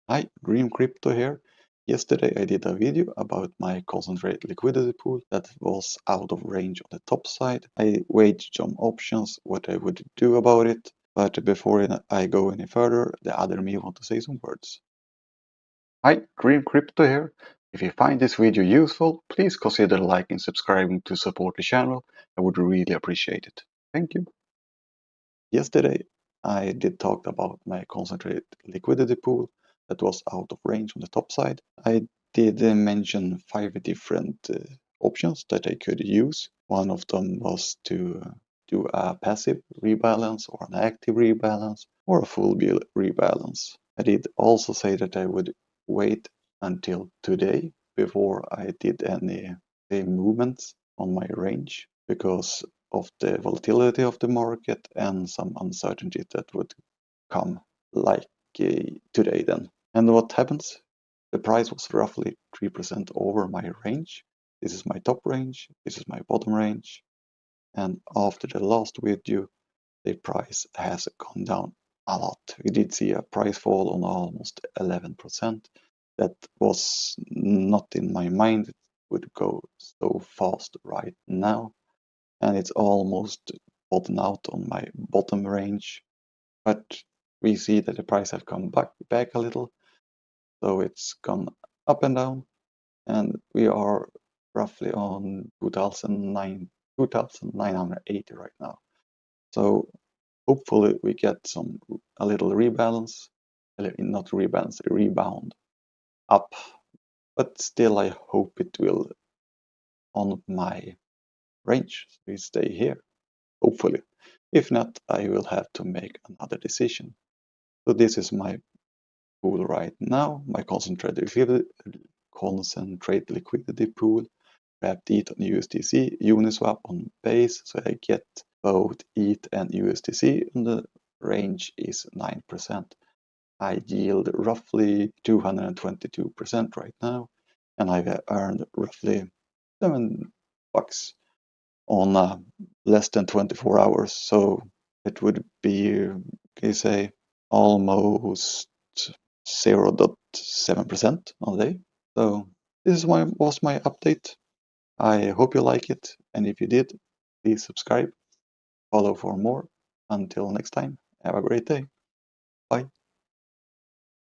Hi, Dream Crypto here. Yesterday I did a video about my concentrate liquidity pool that was out of range on the top side. I weighed some options, what I would do about it, but before I go any further, the other me want to say some words. Hi, Dream Crypto here. If you find this video useful, please consider liking and subscribing to support the channel. I would really appreciate it. Thank you. Yesterday, I did talk about my concentrated liquidity pool that was out of range on the top side. I did mention 5 different options that I could use. One of them was to do a passive rebalance or an active rebalance or a full rebalance. I did also say that I would wait until today before I did any movements on my range because of the volatility of the market and some uncertainty that would come like today then. And what happens? The price was roughly 3% over my range. This is my top range, this is my bottom range. And after the last video, the price has gone down a lot. We did see a price fall on almost 11%. That was not in my mind it would go so fast right now. And it's almost bottomed out on my bottom range. But we see that the price have come back a little. So it's gone up and down. And we are roughly on 2,980 right now. So hopefully we get a little rebalance, not rebalance, a rebound up. But still I hope it will on my range. So we stay here, hopefully. If not, I will have to make another decision. So this is my pool right now, my concentrated liquidity pool, wrapped ETH on USDC, Uniswap on base, so I get both ETH and USDC, and the range is 9%. I yield roughly 222% right now, and I've earned roughly $7 on less than 24 hours. So it would be, you say, almost 0.7% on the day. So this was my update. I hope you like it, and if you did, please subscribe, follow for more. Until next time, have a great day.